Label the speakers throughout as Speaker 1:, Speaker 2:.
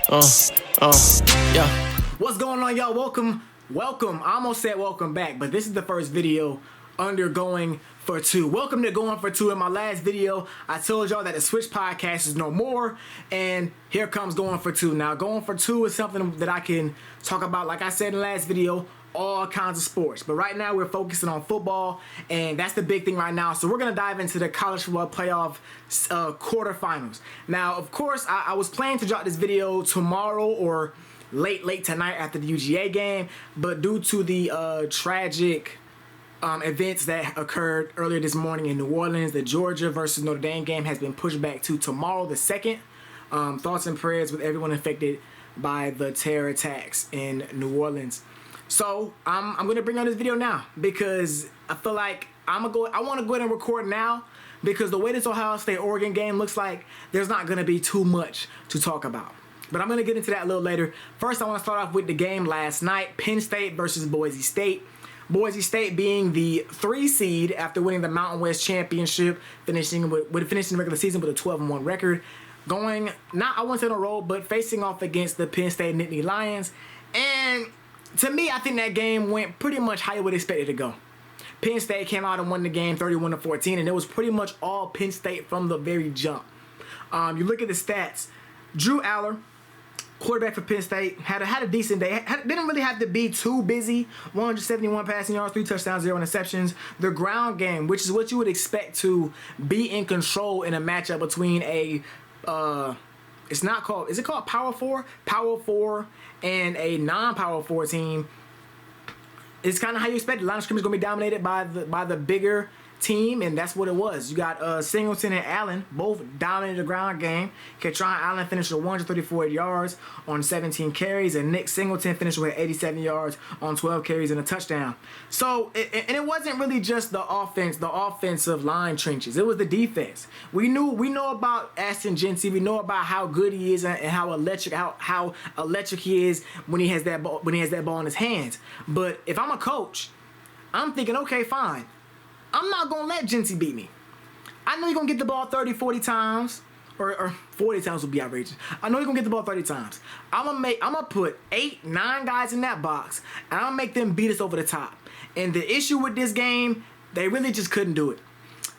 Speaker 1: Yeah.
Speaker 2: What's going on, y'all? Welcome. I almost said welcome back, but this is the first video under Going for Two. Welcome to Going for Two. In my last video, I told y'all that the Switch podcast is no more, and here comes Going for Two. Now, Going for Two is something that I can talk about, like I said in the last video, all kinds of sports. But right now, we're focusing on football, and that's the big thing right now. So we're going to dive into the College Football Playoff Quarterfinals. Now, of course, I was planning to drop this video tomorrow or late tonight after the UGA game, but due to the tragic events that occurred earlier this morning in New Orleans, the Georgia versus Notre Dame game has been pushed back to tomorrow the 2nd. Thoughts and prayers with everyone affected by the terror attacks in New Orleans. So I'm gonna bring on this video now because I feel like I want to go ahead and record now, because the way this Ohio State Oregon game looks like, there's not gonna be too much to talk about. But I'm gonna get into that a little later. First, I want to start off with the game last night: Penn State versus Boise State. Boise State being the 3 seed after winning the Mountain West Championship, finishing the regular season with a 12-1 record, going not I wouldn't say on a roll, but facing off against the Penn State Nittany Lions. And to me, I think that game went pretty much how you would expect it to go. Penn State came out and won the game 31-14, and it was pretty much all Penn State from the very jump. You look at the stats. Drew Aller, quarterback for Penn State, had a decent day. Didn't really have to be too busy. 171 passing yards, 3 touchdowns, 0 interceptions. The ground game, which is what you would expect to be in control in a matchup between a is it called Power 4? Power 4 and a non-Power 4 team. It's kind of how you expect. The line of scrimmage is going to be dominated by the bigger team, and that's what it was. You got Singleton and Allen both dominated the ground game. Ketron Allen finished with 134 yards on 17 carries, and Nick Singleton finished with 87 yards on 12 carries and a touchdown. So, and it wasn't really just the offensive line trenches. It was the defense. We know about Ashton Jeanty. We know about how good he is and how electric he is when he has that ball in his hands. But if I'm a coach, I'm thinking, okay, fine, I'm not going to let Jeanty beat me. I know you're going to get the ball 30, 40 times. Or 40 times would be outrageous. I know you're going to get the ball 30 times. I'm going to put 8, 9 guys in that box, and I'm going to make them beat us over the top. And the issue with this game, they really just couldn't do it.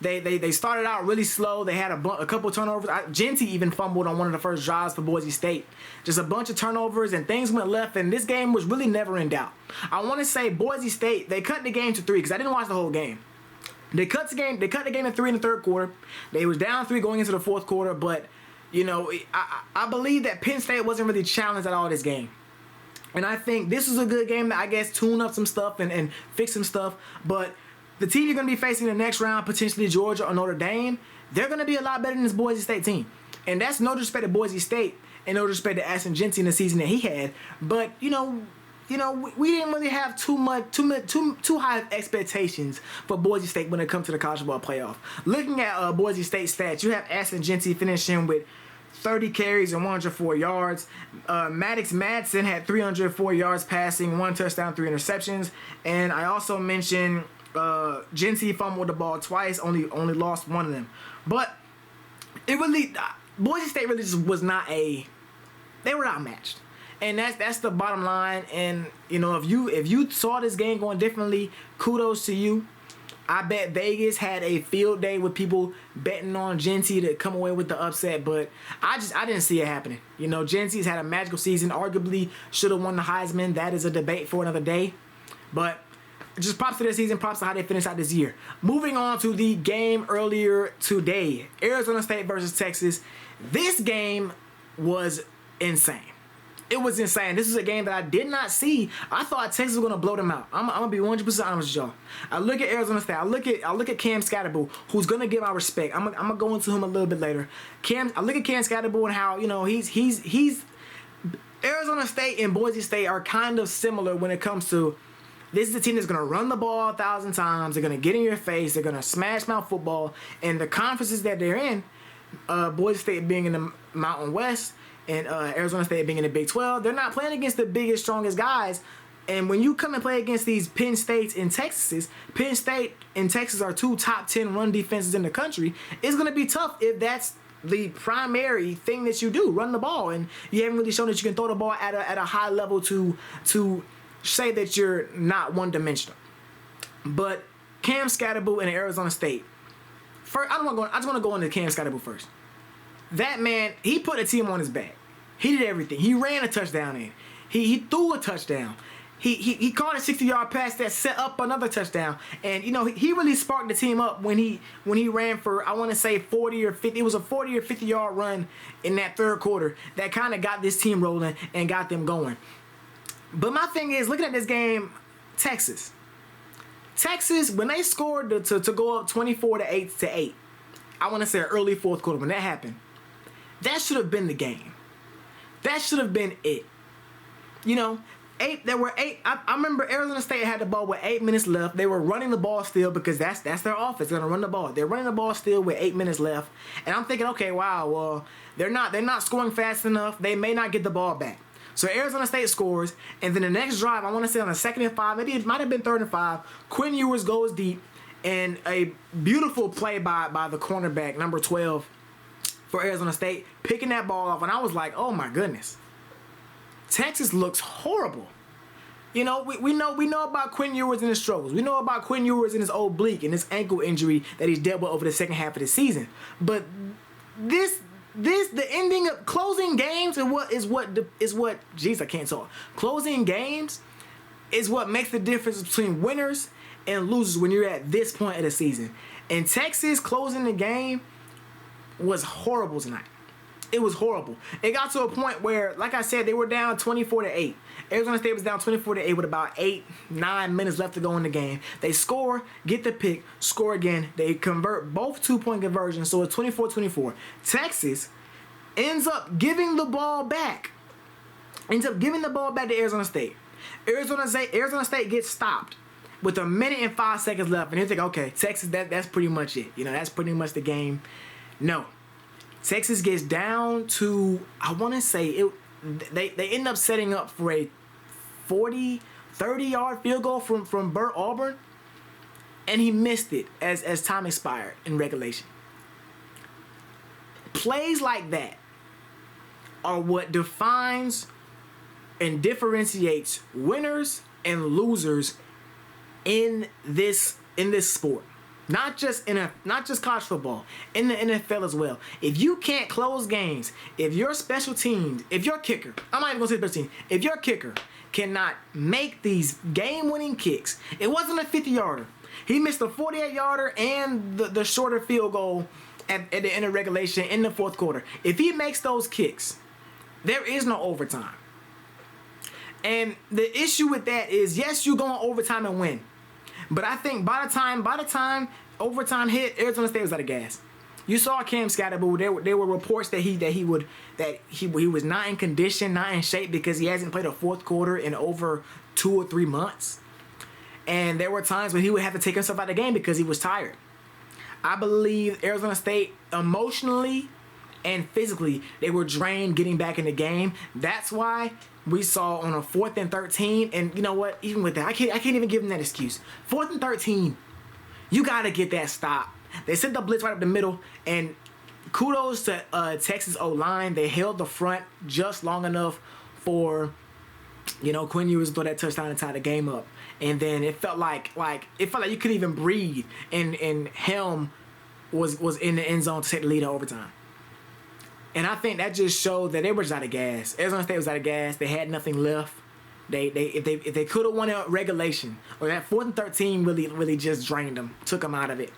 Speaker 2: They started out really slow. They had a couple turnovers. Jeanty even fumbled on one of the first drives for Boise State. Just a bunch of turnovers, and things went left, and this game was really never in doubt. I want to say Boise State, they cut the game to 3 because I didn't watch the whole game. They cut the game to 3 in the third quarter. They was down 3 going into the fourth quarter, but you know, I believe that Penn State wasn't really challenged at all this game. And I think this is a good game to, I guess, tune up some stuff and fix some stuff. But the team you're going to be facing in the next round, potentially Georgia or Notre Dame, they're going to be a lot better than this Boise State team. And that's no disrespect to Boise State and no disrespect to Ashton Jeanty in the season that he had. But, you know, we didn't really have too high expectations for Boise State when it comes to the College Football Playoff. Looking at Boise State stats, you have Ashton Jeanty finishing with 30 carries and 104 yards. Maddox Madsen had 304 yards passing, 1 touchdown, 3 interceptions. And I also mentioned Jeanty fumbled the ball twice, only lost one of them. But it really, Boise State really just was not they were outmatched. And that's the bottom line. And you know, if you saw this game going differently, kudos to you. I bet Vegas had a field day with people betting on Jeanty to come away with the upset, but I didn't see it happening. You know, Jeanty's had a magical season. Arguably should have won the Heisman. That is a debate for another day. But just props to their season, props to how they finished out this year. Moving on to the game earlier today, Arizona State versus Texas. This game was insane. It was insane. This is a game that I did not see. I thought Texas was gonna blow them out. I'm gonna be 100% honest with y'all. I look at Arizona State. I look at Cam Scatterbull, who's gonna get my respect. I'm gonna go into him a little bit later. I look at Cam Scatterbull and how, you know, he's Arizona State and Boise State are kind of similar when it comes to, this is a team that's going to run the ball 1,000 times. They're going to get in your face. They're going to smash mouth football. And the conferences that they're in, Boise State being in the Mountain West and Arizona State being in the Big 12, they're not playing against the biggest, strongest guys. And when you come and play against these Penn States and Texases, Penn State and Texas are 2 top 10 run defenses in the country, it's going to be tough if that's the primary thing that you do, run the ball, and you haven't really shown that you can throw the ball at a high level to say that you're not one-dimensional. But Cam Scatterboo in Arizona State. First, I just want to go into Cam Scatterboo first. That man, he put a team on his back. He did everything. He ran a touchdown in. He threw a touchdown. He caught a 60-yard pass that set up another touchdown. And, you know, he really sparked the team up when he ran for, I want to say, 40 or 50. It was a 40 or 50-yard run in that third quarter that kind of got this team rolling and got them going. But my thing is, looking at this game, Texas, when they scored to go up 24-8, I want to say early fourth quarter, when that happened, that should have been the game. That should have been it. You know, there were eight. I remember Arizona State had the ball with 8 minutes left. They were running the ball still because that's their offense. They're gonna run the ball. They're running the ball still with 8 minutes left. And I'm thinking, okay, wow, well, they're not scoring fast enough. They may not get the ball back. So Arizona State scores, and then the next drive, I want to say on the 2nd and 5, maybe it might have been 3rd and 5. Quinn Ewers goes deep, and a beautiful play by the cornerback, number 12, for Arizona State, picking that ball off, and I was like, oh my goodness. Texas looks horrible. You know, we know about Quinn Ewers and his struggles. We know about Quinn Ewers and his oblique and his ankle injury that he's dealt with over the second half of the season. But the ending of closing games Closing games is what makes the difference between winners and losers when you're at this point of the season. And Texas closing the game was horrible tonight. It was horrible. It got to a point where, like I said, they were down 24-8. Arizona State was down 24-8 with about 8-9 minutes left to go in the game. They score, get the pick, score again. They convert both 2-point conversions, so it's 24-24. Texas ends up giving the ball back. To Arizona State. Arizona State gets stopped with 1 minute and 5 seconds left, and you think, okay, Texas, that's pretty much it. You know, that's pretty much the game. No. Texas gets down to, I want to say, they end up setting up for a 30-yard field goal from Burt Auburn, and he missed it as time expired in regulation. Plays like that are what defines and differentiates winners and losers in this sport. Not just college football, in the NFL as well. If you can't close games, if your special teams, if your kicker, I'm not even gonna say special team, if your kicker cannot make these game-winning kicks, it wasn't a 50-yarder. He missed a 48-yarder and the shorter field goal at the end of regulation in the fourth quarter. If he makes those kicks, there is no overtime. And the issue with that is, yes, you go in overtime and win. But I think by the time overtime hit, Arizona State was out of gas. You saw Cam Scatterboo. There were reports that he was not in condition, not in shape because he hasn't played a fourth quarter in over 2 or 3 months. And there were times when he would have to take himself out of the game because he was tired. I believe Arizona State emotionally and physically, they were drained getting back in the game. That's why we saw on a 4th and 13, and you know what? Even with that, I can't even give them that excuse. 4th and 13, you gotta get that stop. They sent the blitz right up the middle, and kudos to Texas O-line. They held the front just long enough for, you know, Quinn Ewers to throw that touchdown and tie the game up. And then it felt like you couldn't even breathe, and Helm was in the end zone to take the lead in overtime. And I think that just showed that they were just out of gas. Arizona State was out of gas. They had nothing left. If they could have won a regulation, or that 4th and 13 really just drained them, took them out of it.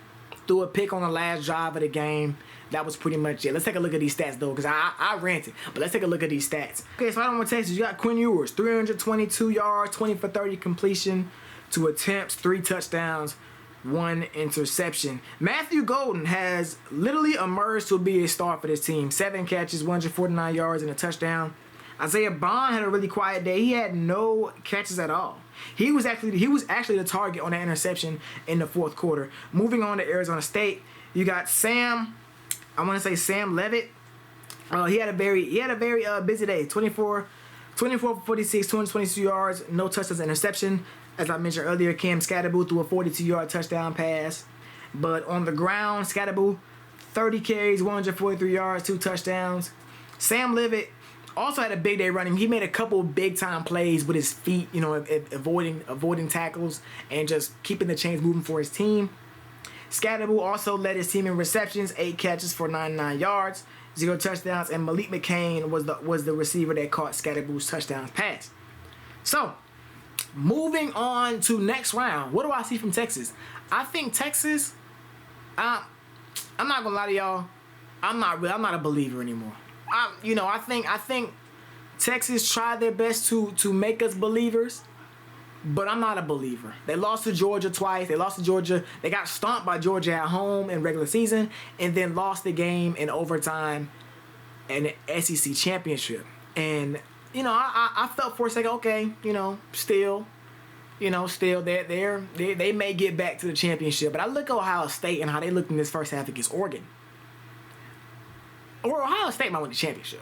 Speaker 2: Threw a pick on the last drive of the game. That was pretty much it. Let's take a look at these stats though, because I ranted. But let's take a look at these stats. Okay, so I don't want Texas. You got Quinn Ewers, 322 yards, 20 for 30 completion, 2 attempts, 3 touchdowns, 1 interception. Matthew Golden has literally emerged to be a star for this team. 7 catches, 149 yards, and a touchdown. Isaiah Bond had a really quiet day. He had no catches at all. He was actually the target on that interception in the fourth quarter. Moving on to Arizona State, you got Sam Levitt. He had a very busy day. 24 for 46, 222 yards, no touchdowns, interception. As I mentioned earlier, Cam Scatterboo threw a 42-yard touchdown pass. But on the ground, Scatterboo, 30 carries, 143 yards, 2 touchdowns. Sam Levitt also had a big day running. He made a couple big time plays with his feet, you know, avoiding tackles and just keeping the chains moving for his team. Scatterboo also led his team in receptions, 8 catches for 99 yards, 0 touchdowns, and Malik McCain was the receiver that caught Scatterboo's touchdown pass. So, moving on to next round, what do I see from Texas? I think Texas, I'm not gonna lie to y'all, I'm not a believer anymore. I think Texas tried their best to make us believers, but I'm not a believer. They lost to Georgia twice. They got stomped by Georgia at home in regular season, and then lost the game in overtime in the SEC championship. And I felt for a second, okay, still they may get back to the championship. But I look at Ohio State and how they looked in this first half against Oregon. Or Ohio State might win the championship.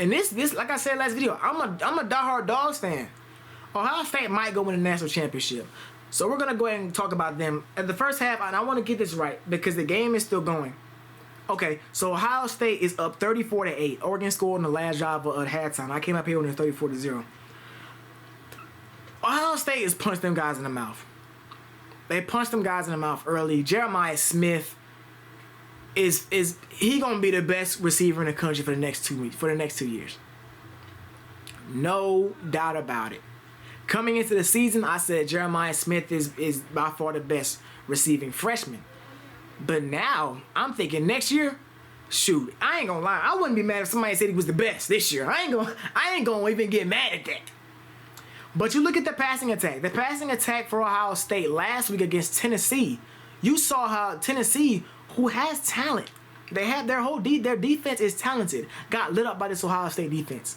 Speaker 2: And this like I said last video, I'm a diehard Dogs fan. Ohio State might go win the national championship. So we're gonna go ahead and talk about them. At the first half, and I want to get this right because the game is still going. Okay, so Ohio State is up 34-8. Oregon scored in the last drive at halftime. I came up here when it was 34-0. Ohio State is punched them guys in the mouth. They punched them guys in the mouth early. Jeremiah Smith is he gonna be the best receiver in the country for the next 2 weeks, for the next 2 years. No doubt about it. Coming into the season, I said Jeremiah Smith is by far the best receiving freshman. But now I'm thinking next year, shoot, I ain't gonna lie, I wouldn't be mad if somebody said he was the best this year. I ain't gonna even get mad at that. But you look at the passing attack. The passing attack for Ohio State last week against Tennessee. You saw how Tennessee, who has talent, they have their defense is talented, got lit up by this Ohio State defense.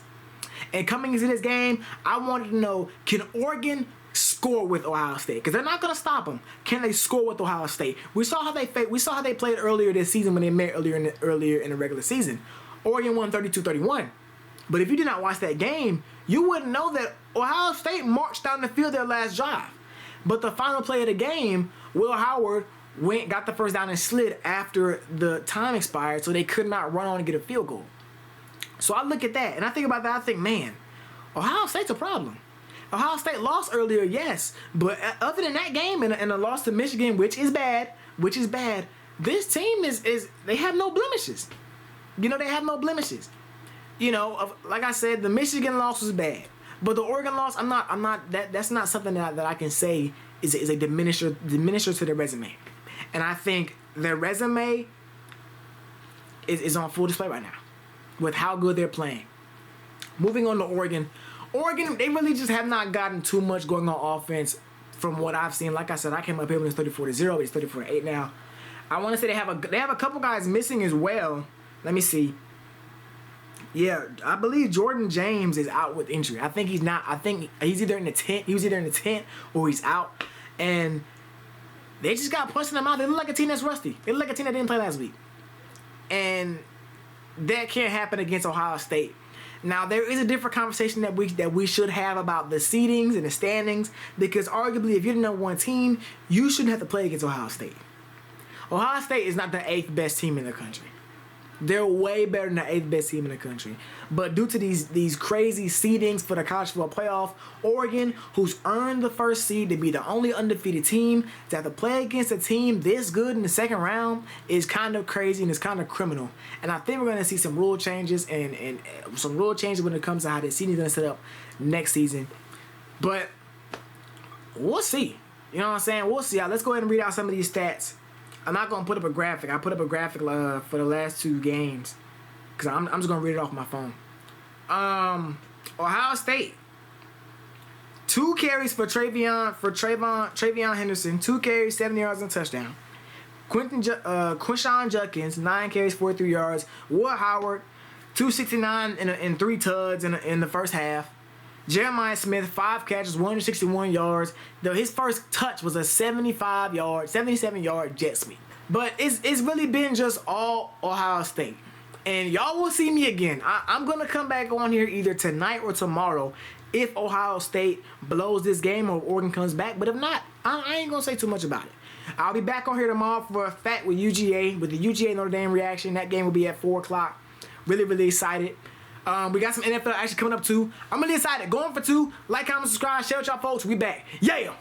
Speaker 2: And coming into this game, I wanted to know, can Oregon score with Ohio State? Because they're not going to stop them. Can they score with Ohio State? We saw how they played earlier this season when they met earlier in the regular season. Oregon won 32-31. But if you did not watch that game, you wouldn't know that Ohio State marched down the field their last drive. But the final play of the game, Will Howard got the first down and slid after the time expired, so they could not run on and get a field goal. So I look at that, and I think about that, I think, man, Ohio State's a problem. Ohio State lost earlier, yes, but other than that game and a loss to Michigan, which is bad, this team is they have no blemishes. They have no blemishes. Like I said, the Michigan loss was bad, but the Oregon loss, that's not something that I can say is a diminisher to their resume. And I think their resume is on full display right now with how good they're playing. Moving on to Oregon. Oregon, they really just have not gotten too much going on offense from what I've seen. Like I said, I came up here when it's 34-0. It's 34-8 now. I want to say they have a couple guys missing as well. Let me see. Yeah, I believe Jordan James is out with injury. I think he's not. I think he's either in the tent. He was either in the tent or he's out. And they just got punched in the mouth. They look like a team that's rusty. They look like a team that didn't play last week. And that can't happen against Ohio State. Now, there is a different conversation that we should have about the seedings and the standings, because arguably, if you're the number one team, you shouldn't have to play against Ohio State. Ohio State is not the 8th best team in the country. They're way better than the 8th best team in the country. But due to these crazy seedings for the College Football Playoff, Oregon, who's earned the first seed to be the only undefeated team, to have to play against a team this good in the second round is kind of crazy and it's kind of criminal. And I think we're going to see some rule changes and some rule changes when it comes to how the seeding is going to set up next season. But we'll see. You know what I'm saying? We'll see. Let's go ahead and read out some of these stats. I'm not going to put up a graphic. I put up a graphic for the last 2 games because I'm just going to read it off my phone. Ohio State. 2 carries for Travion Henderson. 2 carries, 70 yards and a touchdown. Quinshon Judkins, 9 carries, 43 yards. Will Howard, 269 and 3 tugs in the first half. Jeremiah Smith, 5 catches, 161 yards. Though his first touch was a 77-yard jet sweep. But it's really been just all Ohio State. And y'all will see me again. I'm going to come back on here either tonight or tomorrow if Ohio State blows this game or Oregon comes back. But if not, I ain't going to say too much about it. I'll be back on here tomorrow for a fact with UGA, with the UGA Notre Dame reaction. That game will be at 4 o'clock. Really, really excited. We got some NFL action coming up too. I'm really excited. Going for 2. Like, comment, subscribe, share with y'all folks. We back. Yeah!